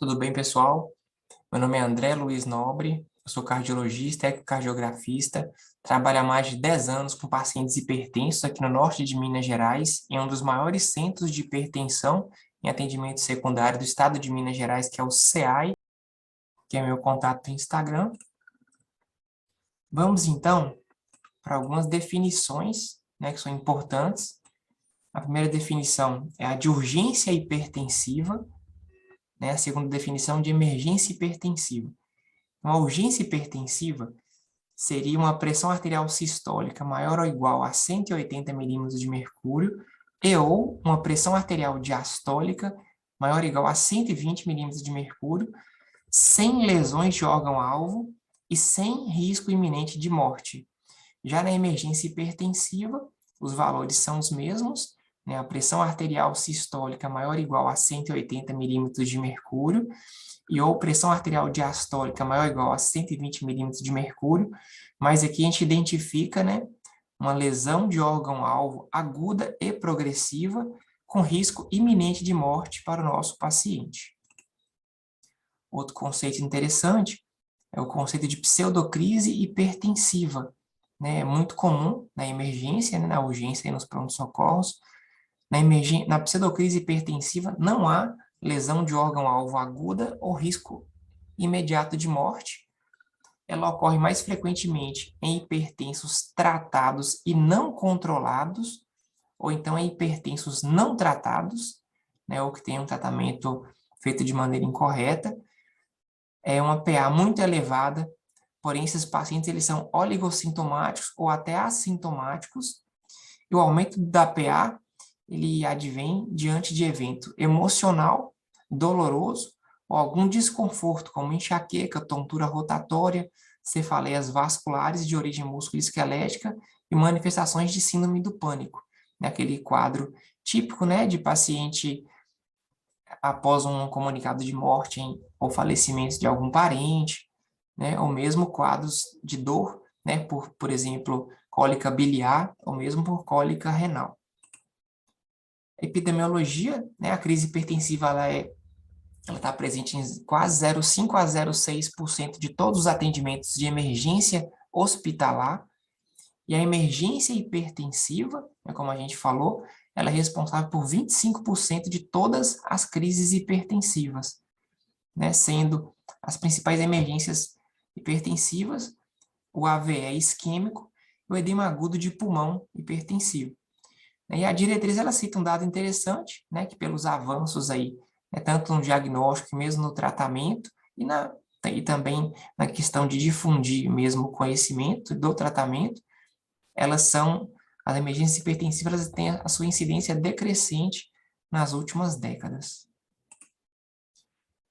Tudo bem, pessoal? Meu nome é André Luiz Nobre, eu sou cardiologista, ecocardiografista, trabalho há mais de 10 anos com pacientes hipertensos aqui no norte de Minas Gerais, em um dos maiores centros de hipertensão em atendimento secundário do estado de Minas Gerais, que é o CEAI, que é meu contato no Instagram. Vamos, então, para algumas definições, né, que são importantes. A primeira definição é a de urgência hipertensiva, né? A segunda definição de emergência hipertensiva. Uma urgência hipertensiva seria uma pressão arterial sistólica maior ou igual a 180 milímetros de mercúrio e ou uma pressão arterial diastólica maior ou igual a 120 milímetros de mercúrio, sem lesões de órgão-alvo e sem risco iminente de morte. Já na emergência hipertensiva, os valores são os mesmos, né? A pressão arterial sistólica maior ou igual a 180 milímetros de mercúrio e ou pressão arterial diastólica maior ou igual a 120 milímetros de mercúrio, mas aqui a gente identifica, né, uma lesão de órgão-alvo aguda e progressiva com risco iminente de morte para o nosso paciente. Outro conceito interessante é o conceito de pseudocrise hipertensiva, né? É muito comum na emergência, né, na urgência e nos pronto-socorros. Na pseudocrise hipertensiva não há lesão de órgão-alvo aguda ou risco imediato de morte. Ela ocorre mais frequentemente em hipertensos tratados e não controlados, ou então em hipertensos não tratados, né, ou que tem um tratamento feito de maneira incorreta. É uma PA muito elevada, porém esses pacientes eles são oligossintomáticos ou até assintomáticos, e o aumento da PA ele advém diante de evento emocional, doloroso, ou algum desconforto, como enxaqueca, tontura rotatória, cefaleias vasculares de origem musculoesquelética e manifestações de síndrome do pânico, naquele quadro típico, né, de paciente após um comunicado de morte ou falecimento de algum parente, né, ou mesmo quadros de dor, né, por exemplo, cólica biliar, ou mesmo por cólica renal. A epidemiologia, né, a crise hipertensiva ela está presente em quase 0,5 a 0,6% de todos os atendimentos de emergência hospitalar, e a emergência hipertensiva, né, como a gente falou, ela é responsável por 25% de todas as crises hipertensivas, né, sendo as principais emergências hipertensivas o AVE isquêmico e o edema agudo de pulmão hipertensivo. E a diretriz ela cita um dado interessante, né, que pelos avanços aí, né, tanto no diagnóstico, mesmo no tratamento, e também na questão de difundir mesmo o conhecimento do tratamento, as emergências hipertensivas elas têm a sua incidência decrescente nas últimas décadas.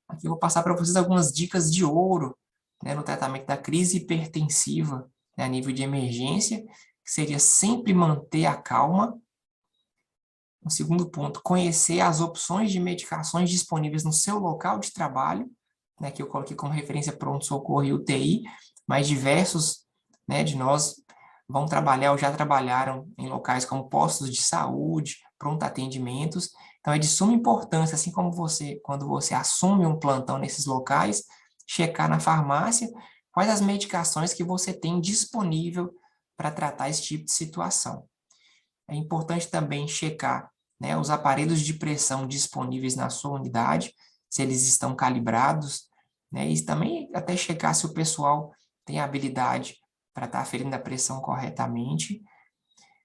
Aqui eu vou passar para vocês algumas dicas de ouro, né, no tratamento da crise hipertensiva, né, a nível de emergência, que seria sempre manter a calma. O segundo ponto, conhecer as opções de medicações disponíveis no seu local de trabalho, né, que eu coloquei como referência pronto-socorro e UTI, mas diversos, né, de nós vão trabalhar ou já trabalharam em locais como postos de saúde, pronto-atendimentos. Então, é de suma importância, assim como quando você assume um plantão nesses locais, checar na farmácia quais as medicações que você tem disponível para tratar esse tipo de situação. É importante também checar, né, os aparelhos de pressão disponíveis na sua unidade, se eles estão calibrados, né, e também até checar se o pessoal tem a habilidade para estar aferindo a pressão corretamente.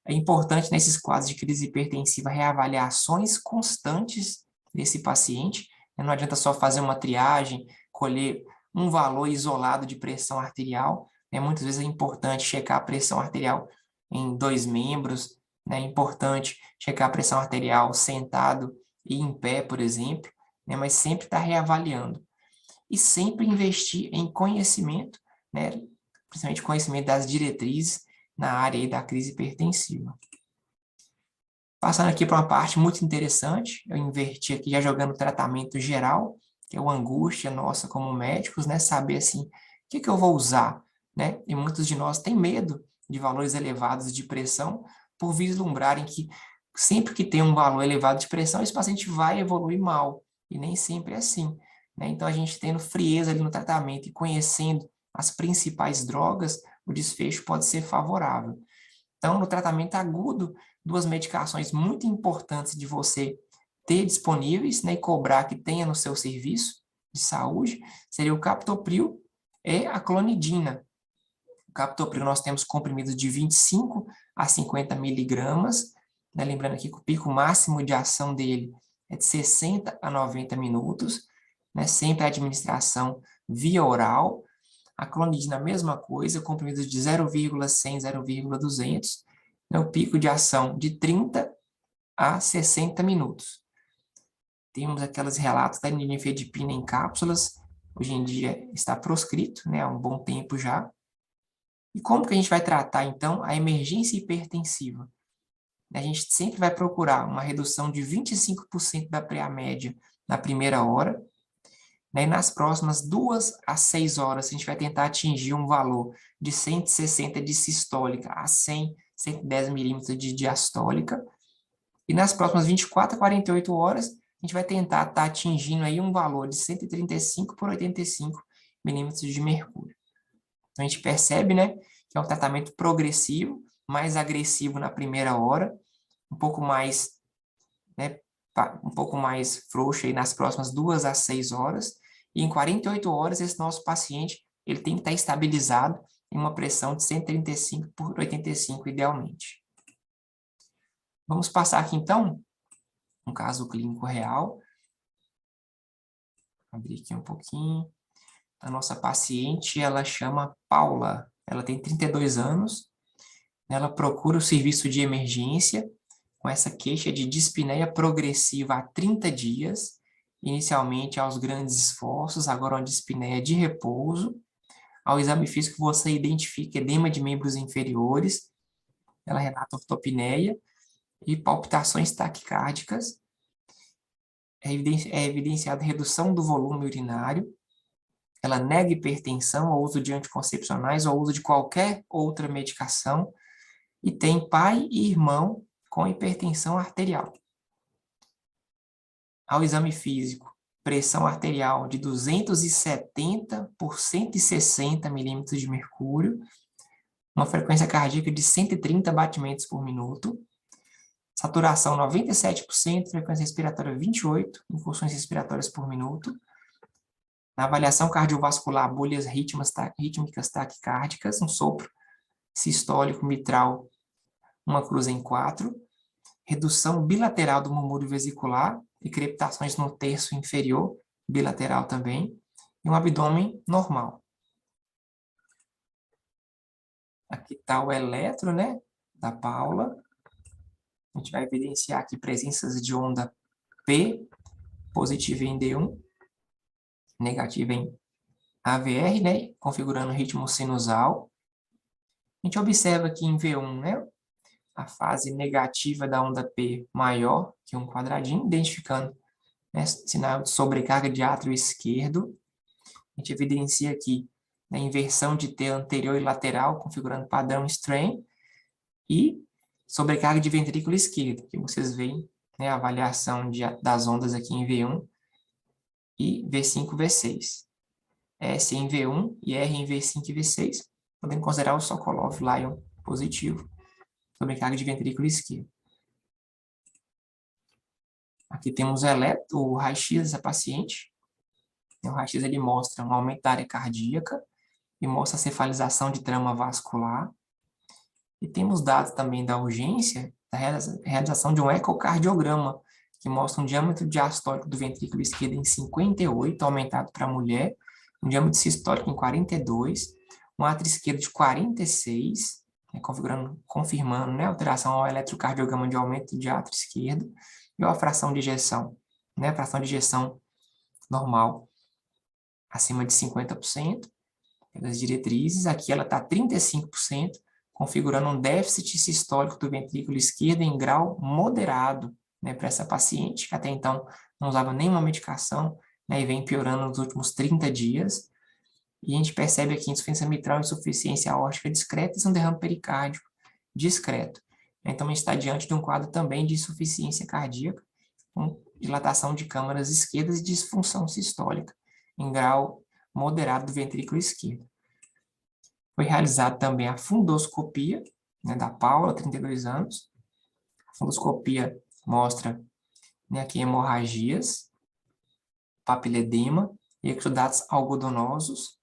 É importante nesses quadros de crise hipertensiva reavaliações constantes desse paciente. Não adianta só fazer uma triagem, colher um valor isolado de pressão arterial. Muitas vezes é importante checar a pressão arterial em 2 membros, né? É importante checar a pressão arterial sentado e em pé, por exemplo, né? Mas sempre estar reavaliando. E sempre investir em conhecimento, né? Principalmente conhecimento das diretrizes na área aí da crise hipertensiva. Passando aqui para uma parte muito interessante, eu inverti aqui já jogando o tratamento geral, que é uma angústia nossa como médicos, né? Saber assim, o que eu vou usar, né? E muitos de nós têm medo de valores elevados de pressão por vislumbrarem que sempre que tem um valor elevado de pressão, esse paciente vai evoluir mal, e nem sempre é assim. né? Então, a gente tendo frieza ali no tratamento e conhecendo as principais drogas, o desfecho pode ser favorável. Então, no tratamento agudo, duas medicações muito importantes de você ter disponíveis, né, e cobrar que tenha no seu serviço de saúde, seria o captopril e a clonidina. O captopril nós temos comprimidos de 25 a 50 miligramas, né, lembrando aqui que o pico máximo de ação dele é de 60 a 90 minutos, né, sempre a administração via oral. A clonidina, a mesma coisa, comprimidos de 0,100, 0,200, né, o pico de ação de 30 a 60 minutos. Temos aqueles relatos da nifedipina em cápsulas, hoje em dia está proscrito, né, há um bom tempo já. E como que a gente vai tratar, então, a emergência hipertensiva? A gente sempre vai procurar uma redução de 25% da preamédia na primeira hora, né? E nas próximas 2 a 6 horas, a gente vai tentar atingir um valor de 160 de sistólica a 100, 110 milímetros de diastólica. E nas próximas 24 a 48 horas, a gente vai tentar estar atingindo aí um valor de 135 por 85 milímetros de mercúrio. Então, a gente percebe, né, que é um tratamento progressivo, mais agressivo na primeira hora, um pouco mais, né, um pouco mais frouxo aí nas próximas 2 a 6 horas, e em 48 horas esse nosso paciente ele tem que estar estabilizado em uma pressão de 135 por 85 idealmente. Vamos passar aqui então um caso clínico real. Vou abrir aqui um pouquinho. A nossa paciente, ela chama Paula, ela tem 32 anos, ela procura o serviço de emergência com essa queixa de dispneia progressiva há 30 dias, inicialmente aos grandes esforços, agora uma dispneia de repouso. Ao exame físico você identifica edema de membros inferiores, ela relata ortopneia e palpitações taquicárdicas, é evidenciada redução do volume urinário, ela nega hipertensão ou uso de anticoncepcionais ou uso de qualquer outra medicação, e tem pai e irmão com hipertensão arterial. Ao exame físico, pressão arterial de 270 por 160 milímetros de mercúrio, uma frequência cardíaca de 130 batimentos por minuto, saturação 97%, frequência respiratória 28 incursões respiratórias por minuto. Na avaliação cardiovascular, bolhas rítmicas taquicárdicas, um sopro sistólico mitral, uma cruz em 4, redução bilateral do murmúrio vesicular e crepitações no terço inferior, bilateral também, e um abdômen normal. Aqui está o eletro, né, da Paula. A gente vai evidenciar aqui presenças de onda P, positiva em D1, negativa em AVR, né, configurando ritmo sinusal. A gente observa aqui em V1, né, a fase negativa da onda P maior que um quadradinho, identificando, né, sinal de sobrecarga de átrio esquerdo. A gente evidencia aqui a inversão de T anterior e lateral, configurando padrão strain, e sobrecarga de ventrículo esquerdo, que vocês veem, né, a avaliação das ondas aqui em V1 e V5 e V6. S em V1 e R em V5 e V6, podendo considerar o Sokolov-Lyon positivo, sobrecarga de ventrículo esquerdo. Aqui temos o raio-x dessa paciente. O raio-x ele mostra um aumento da área cardíaca e mostra a cefalização de trama vascular. E temos dados também da urgência, da realização de um ecocardiograma, que mostra um diâmetro diastólico do ventrículo esquerdo em 58, aumentado para a mulher, um diâmetro sistólico em 42, um átrio esquerdo de 46, né, confirmando, né, alteração ao eletrocardiograma de aumento de átrio esquerdo, e a fração de ejeção, né, a fração de ejeção normal acima de 50%, pelas diretrizes. Aqui ela está 35%, configurando um déficit sistólico do ventrículo esquerdo em grau moderado, né, para essa paciente, que até então não usava nenhuma medicação, né, e vem piorando nos últimos 30 dias. E a gente percebe aqui insuficiência mitral, insuficiência aórtica discreta e um derrame pericárdico discreto. Então, a gente está diante de um quadro também de insuficiência cardíaca, com dilatação de câmaras esquerdas e disfunção sistólica. em grau moderado do ventrículo esquerdo. Foi realizada também a fundoscopia, né, da Paula, 32 anos. A fundoscopia mostra, né, aqui hemorragias, papiledema e exudatos algodonosos.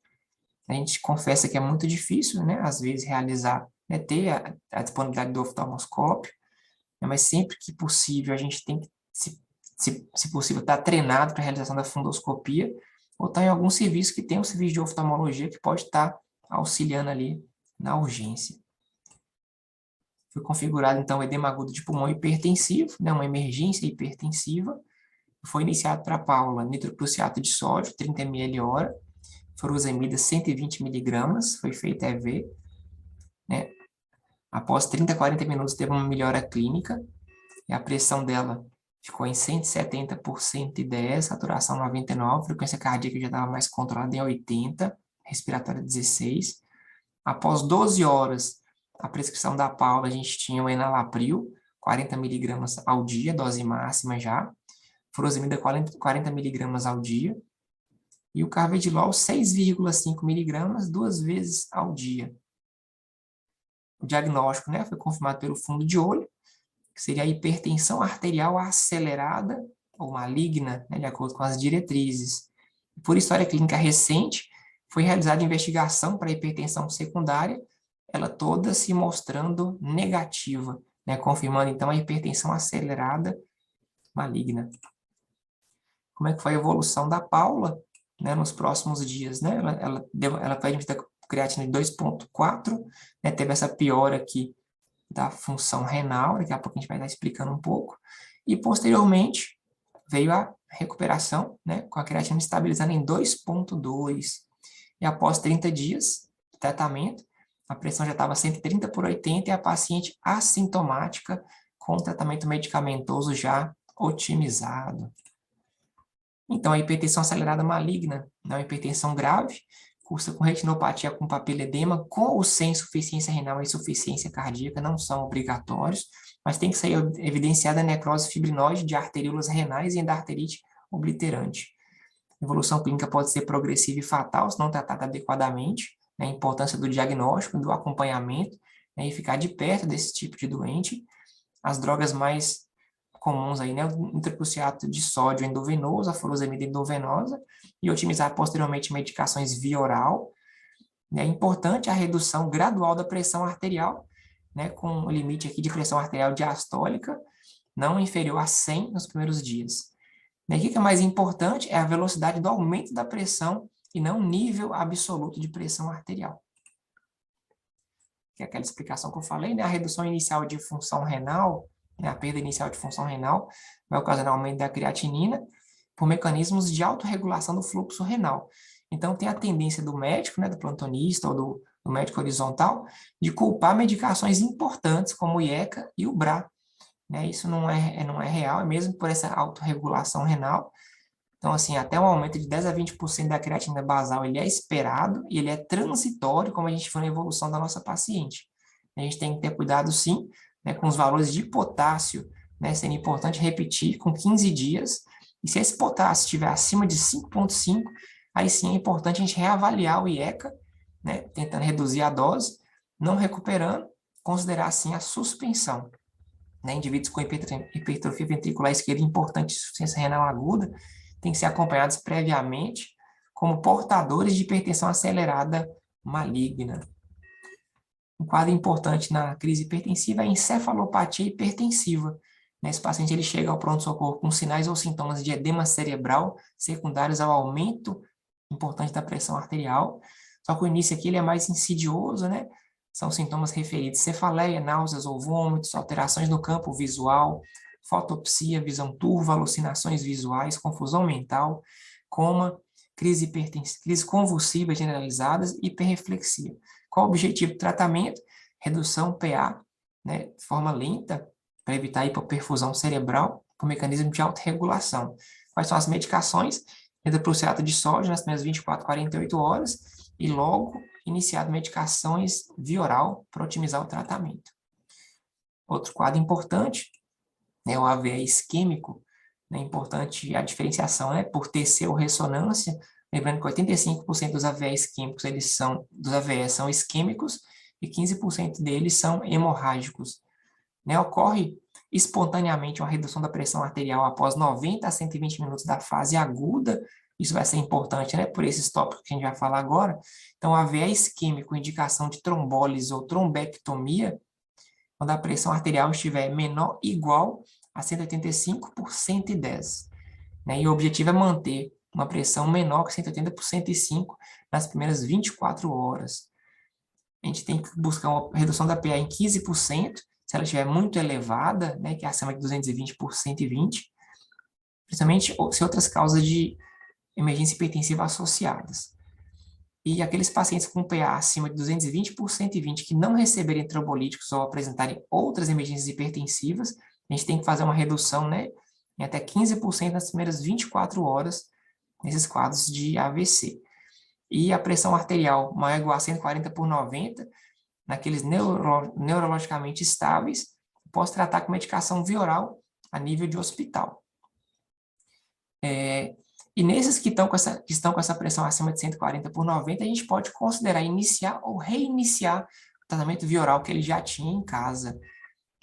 A gente confessa que é muito difícil, né, às vezes, realizar, né, ter a disponibilidade do oftalmoscópio, né, mas sempre que possível, a gente tem que, se possível, estar treinado para a realização da fundoscopia, ou estar em algum serviço que tem um serviço de oftalmologia que pode estar auxiliando ali na urgência. Foi configurado, então, o edema agudo de pulmão hipertensivo, né, uma emergência hipertensiva. Foi iniciado para a Paula nitroprusiato de sódio, 30 ml hora, furosemida 120 mg, foi feita EV, né? Após 30 a 40 minutos teve uma melhora clínica, e a pressão dela ficou em 170 por 110, saturação 99, frequência cardíaca já estava mais controlada em 80, respiratória 16. Após 12 horas, a prescrição da Paula, a gente tinha o enalapril, 40 mg ao dia, dose máxima já, furosemida 40 mg ao dia, e o carvedilol 6,5 mg 2 vezes ao dia. O diagnóstico, né, foi confirmado pelo fundo de olho, que seria a hipertensão arterial acelerada ou maligna, né, de acordo com as diretrizes. Por história clínica recente, foi realizada investigação para hipertensão secundária, ela toda se mostrando negativa, né, confirmando então a hipertensão acelerada maligna. Como é que foi a evolução da Paula, né, nos próximos dias, né? Ela foi admitida com creatina de 2,4, né, teve essa piora aqui da função renal, daqui a pouco a gente vai estar explicando um pouco, e posteriormente veio a recuperação, né, com a creatina estabilizando em 2,2, e após 30 dias de tratamento, a pressão já estava 130 por 80 e a paciente assintomática com tratamento medicamentoso já otimizado. Então, a hipertensão acelerada maligna, não é hipertensão grave, cursa com retinopatia com papiledema, com ou sem insuficiência renal e insuficiência cardíaca, não são obrigatórios, mas tem que ser evidenciada a necrose fibrinoide de arteríolas renais e endarterite obliterante. A evolução clínica pode ser progressiva e fatal, se não tratada adequadamente, né, a importância do diagnóstico, do acompanhamento, né, e ficar de perto desse tipo de doente. As drogas mais comuns aí, né, o nitroprusiato de sódio endovenoso, a furosemida endovenosa, e otimizar posteriormente medicações via oral. É importante a redução gradual da pressão arterial, né, com o limite aqui de pressão arterial diastólica não inferior a 100 nos primeiros dias. E o que é mais importante é a velocidade do aumento da pressão e não o nível absoluto de pressão arterial. Que é aquela explicação que eu falei, né, a redução inicial de função renal, né, a perda inicial de função renal vai ocasionar aumento da creatinina por mecanismos de autorregulação do fluxo renal. Então, tem a tendência do médico, né, do plantonista ou do médico horizontal, de culpar medicações importantes como o IECA e o BRA. Né? Isso não é real, é mesmo por essa autorregulação renal. Então, assim, até um aumento de 10 a 20% da creatinina basal, ele é esperado e ele é transitório, como a gente viu na evolução da nossa paciente. A gente tem que ter cuidado, sim, né, com os valores de potássio, né, sendo importante repetir com 15 dias, e se esse potássio estiver acima de 5,5, aí sim é importante a gente reavaliar o IECA, né, tentando reduzir a dose, não recuperando, considerar, assim, a suspensão. Né, indivíduos com hipertrofia ventricular esquerda importante e insuficiência renal aguda têm que ser acompanhados previamente como portadores de hipertensão acelerada maligna. Um quadro importante na crise hipertensiva é a encefalopatia hipertensiva. Esse paciente ele chega ao pronto-socorro com sinais ou sintomas de edema cerebral secundários ao aumento importante da pressão arterial. Só que o início aqui ele é mais insidioso, né? São sintomas referidos: cefaleia, náuseas ou vômitos, alterações no campo visual, fotopsia, visão turva, alucinações visuais, confusão mental, coma, crise convulsivas generalizadas e hiperreflexia. Qual o objetivo do tratamento? Redução PA, né, de forma lenta, para evitar a hipoperfusão cerebral, por mecanismo de autorregulação. Quais são as medicações? Nitroprusiato de sódio nas primeiras 24 a 48 horas e logo iniciado medicações via oral para otimizar o tratamento. Outro quadro importante é o AVE isquêmico. É importante a diferenciação, né, por TC ou ressonância, Lembrando que 85% dos AVEs químicos, dos AVEs são isquêmicos e 15% deles são hemorrágicos. Né? Ocorre espontaneamente uma redução da pressão arterial após 90 a 120 minutos da fase aguda. Isso vai ser importante, né, por esses tópicos que a gente vai falar agora. Então, AVE isquêmico, indicação de trombólise ou trombectomia, quando a pressão arterial estiver menor ou igual a 185 por 110. Né? E o objetivo é manter uma pressão menor que 180 por 105 nas primeiras 24 horas. A gente tem que buscar uma redução da PA em 15%, se ela estiver muito elevada, né, que é acima de 220 por 120, principalmente se outras causas de emergência hipertensiva associadas. E aqueles pacientes com PA acima de 220 por 120 que não receberem trombolíticos ou apresentarem outras emergências hipertensivas, a gente tem que fazer uma redução, né, em até 15% nas primeiras 24 horas nesses quadros de AVC. E a pressão arterial maior ou igual a 140 por 90, naqueles neurologicamente estáveis, posso tratar com medicação via oral a nível de hospital. E nesses que estão com essa pressão acima de 140 por 90, a gente pode considerar iniciar ou reiniciar o tratamento via oral que ele já tinha em casa.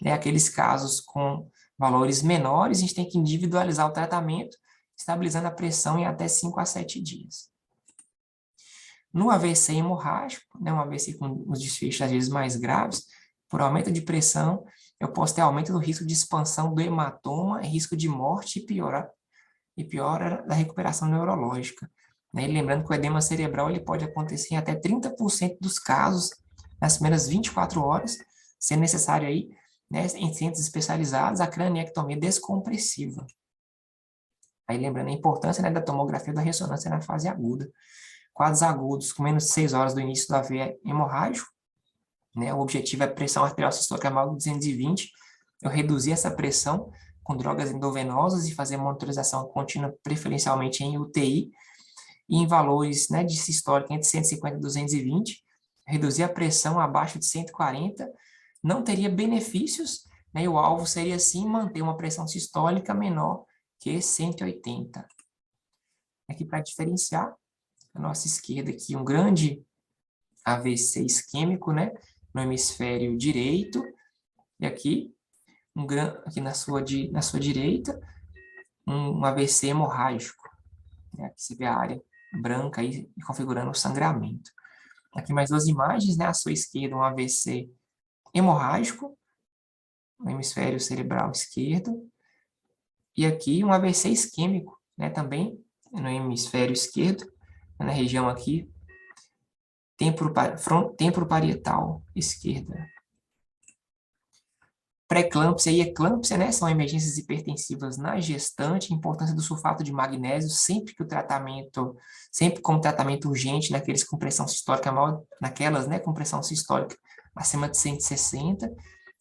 Aqueles casos com valores menores, a gente tem que individualizar o tratamento, estabilizando a pressão em até 5 a 7 dias. No AVC hemorrágico, né, um AVC com os desfechos às vezes mais graves, por aumento de pressão, eu posso ter aumento do risco de expansão do hematoma, risco de morte e piora da recuperação neurológica. Né? E lembrando que o edema cerebral ele pode acontecer em até 30% dos casos nas primeiras 24 horas, sendo necessário aí, né, em centros especializados, a craniectomia descompressiva. Aí lembrando a importância, né, da tomografia da ressonância na fase aguda. Quadros agudos com menos de 6 horas do início do AVE hemorrágico, né, o objetivo é a pressão arterial sistólica maior de 220, eu reduzir essa pressão com drogas endovenosas e fazer monitorização contínua, preferencialmente em UTI, e em valores, né, de sistólica entre 150 e 220, reduzir a pressão abaixo de 140, não teria benefícios, né, e o alvo seria, sim, manter uma pressão sistólica menor que 180. Aqui, para diferenciar, à nossa esquerda aqui, um grande AVC isquêmico, né, no hemisfério direito, e aqui, aqui na sua direita, um AVC hemorrágico. Né, aqui você vê a área branca aí configurando o sangramento. Aqui mais duas imagens, né, à sua esquerda um AVC hemorrágico, no hemisfério cerebral esquerdo, e aqui um AVC isquêmico, né, também no hemisfério esquerdo, na região aqui, temporoparietal esquerda. Pré-eclâmpsia e eclâmpsia, né, são emergências hipertensivas na gestante, importância do sulfato de magnésio, sempre como tratamento urgente naqueles com pressão sistólica maior, naquelas, né, com pressão sistólica acima de 160. A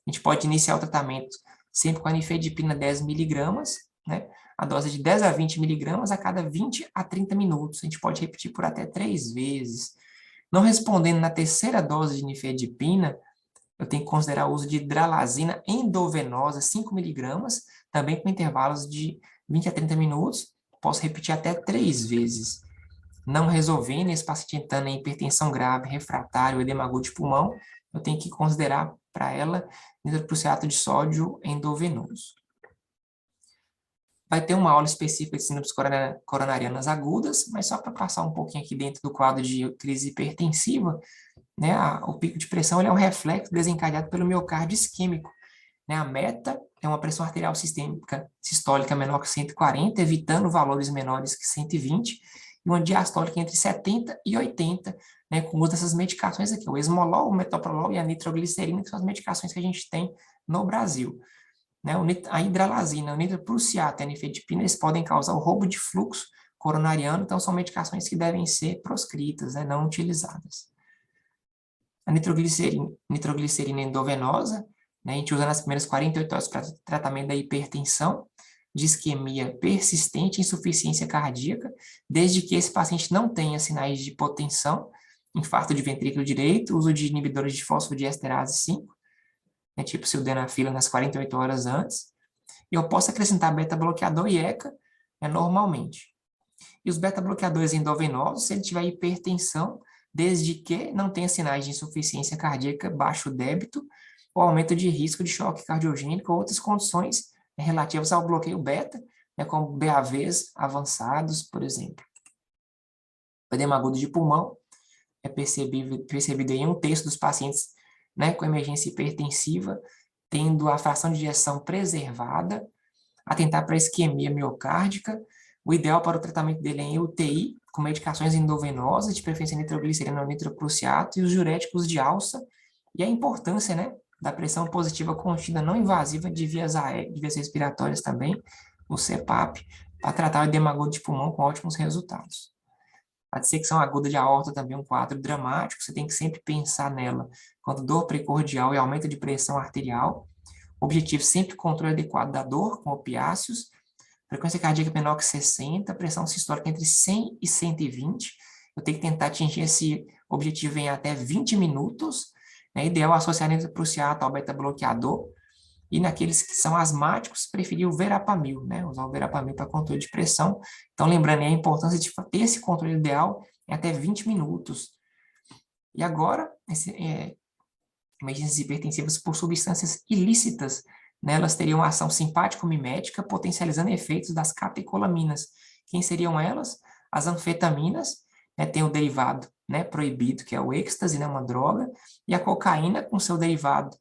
gente pode iniciar o tratamento sempre com a nifedipina 10 miligramas, né, a dose de 10 a 20 miligramas a cada 20 a 30 minutos. A gente pode repetir por até 3 vezes. Não respondendo na terceira dose de nifedipina, eu tenho que considerar o uso de hidralazina endovenosa, 5 miligramas, também com intervalos de 20 a 30 minutos. Posso repetir até 3 vezes. Não resolvendo, esse paciente entrando em hipertensão grave, refratário, edema agudo de pulmão, eu tenho que considerar para ela nitroprusiato de sódio endovenoso. Vai ter uma aula específica de síndromes coronarianas agudas, mas só para passar um pouquinho aqui dentro do quadro de crise hipertensiva, né, o pico de pressão ele é um reflexo desencadeado pelo miocárdio isquêmico. Né, a meta é uma pressão arterial sistólica menor que 140, evitando valores menores que 120, e uma diastólica entre 70 e 80, né, com o uso dessas medicações aqui, o esmolol, o metoprolol e a nitroglicerina, que são as medicações que a gente tem no Brasil. Né, a hidralazina, o nitroprusiato e a nifedipina, eles podem causar o roubo de fluxo coronariano, então são medicações que devem ser proscritas, né, não utilizadas. A nitroglicerina endovenosa, né, a gente usa nas primeiras 48 horas para tratamento da hipertensão, de isquemia persistente, insuficiência cardíaca, desde que esse paciente não tenha sinais de hipotensão, infarto de ventrículo direito, uso de inibidores de fosfodiesterase 5, né, tipo sildenafila nas 48 horas antes, e eu posso acrescentar beta-bloqueador e ECA, né, normalmente. E os beta-bloqueadores endovenosos, se ele tiver hipertensão, desde que não tenha sinais de insuficiência cardíaca, baixo débito, ou aumento de risco de choque cardiogênico, ou outras condições relativas ao bloqueio beta, né, como BAVs avançados, por exemplo. O edema agudo de pulmão é percebido em 1/3 dos pacientes, né, com emergência hipertensiva, tendo a fração de ejeção preservada, atentar para a isquemia miocárdica. O ideal para o tratamento dele é em UTI, com medicações endovenosas, de preferência nitroglicerina ou nitroprusiato, e os diuréticos de alça, e a importância, né, da pressão positiva contínua não invasiva de vias respiratórias também, o CPAP, para tratar o edema agudo de pulmão com ótimos resultados. A dissecção aguda de aorta também é um quadro dramático, você tem que sempre pensar nela quando dor precordial e aumento de pressão arterial. Objetivo sempre controle adequado da dor com opiáceos, frequência cardíaca menor que 60, pressão sistólica entre 100 e 120. Eu tenho que tentar atingir esse objetivo em até 20 minutos. É ideal associar nitroprusiato ao beta-bloqueador. E naqueles que são asmáticos, preferir o verapamil, né? Usar o verapamil para controle de pressão. Então, lembrando aí a importância de ter esse controle ideal em até 20 minutos. E agora, emergências hipertensivas por substâncias ilícitas, né? Elas teriam ação simpático-mimética, potencializando efeitos das catecolaminas. Quem seriam elas? As anfetaminas, né? Tem o derivado, né, proibido, que é o êxtase, né, uma droga, e a cocaína com seu derivado,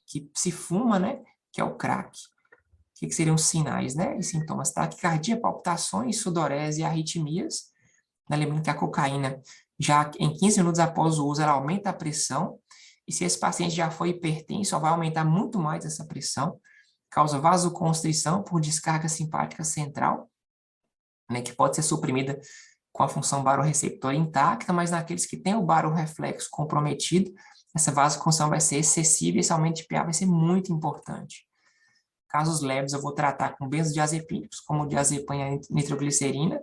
que se fuma, né, que é o crack. O que seriam os sinais, né, e sintomas? Taquicardia, palpitações, sudorese e arritmias. Lembrando que a cocaína, já em 15 minutos após o uso, ela aumenta a pressão, e se esse paciente já foi hipertenso, vai aumentar muito mais essa pressão, causa vasoconstrição por descarga simpática central, né, que pode ser suprimida com a função barorreceptora intacta, mas naqueles que têm o barorreflexo comprometido, essa vasoconstrição vai ser excessiva e esse aumento de PA vai ser muito importante. Casos leves eu vou tratar com benzodiazepínicos, como diazepam e a nitroglicerina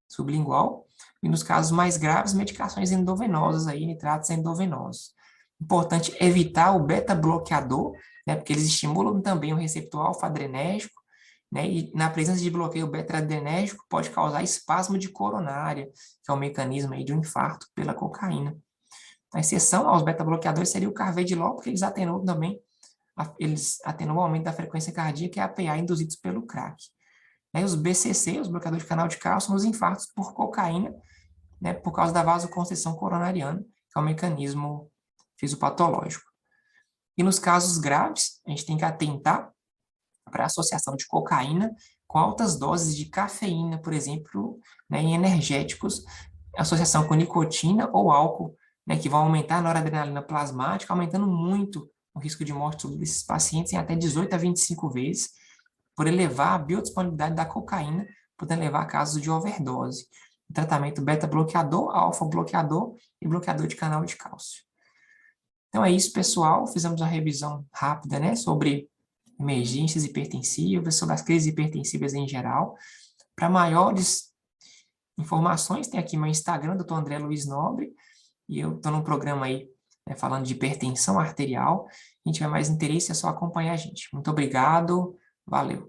sublingual, e nos casos mais graves, medicações endovenosas, aí, nitratos endovenosos. Importante evitar o beta-bloqueador, né, porque eles estimulam também o receptor alfa-adrenérgico, né, e na presença de bloqueio beta-adrenérgico pode causar espasmo de coronária, que é o mecanismo aí de um infarto pela cocaína. A exceção aos beta-bloqueadores seria o carvedilol, porque eles atenuam também, o aumento da frequência cardíaca e a APA induzidos pelo crack. Né, os BCC, os bloqueadores de canal de cálcio, nos infartos por cocaína, né, por causa da vasoconstrição coronariana, que é um mecanismo fisiopatológico. E nos casos graves, a gente tem que atentar para a associação de cocaína com altas doses de cafeína, por exemplo, né, em energéticos, associação com nicotina ou álcool, né, que vão aumentar a noradrenalina plasmática, aumentando muito o risco de morte sobre esses pacientes em até 18 a 25 vezes, por elevar a biodisponibilidade da cocaína, podendo levar a casos de overdose. O tratamento beta-bloqueador, alfa-bloqueador e bloqueador de canal de cálcio. Então é isso, pessoal. Fizemos uma revisão rápida, né, sobre emergências hipertensivas, sobre as crises hipertensivas em geral. Para maiores informações, tem aqui meu Instagram, Dr. André Luiz Nobre, e eu estou num programa aí, né, falando de hipertensão arterial. Se tiver mais interesse, é só acompanhar a gente. Muito obrigado, valeu.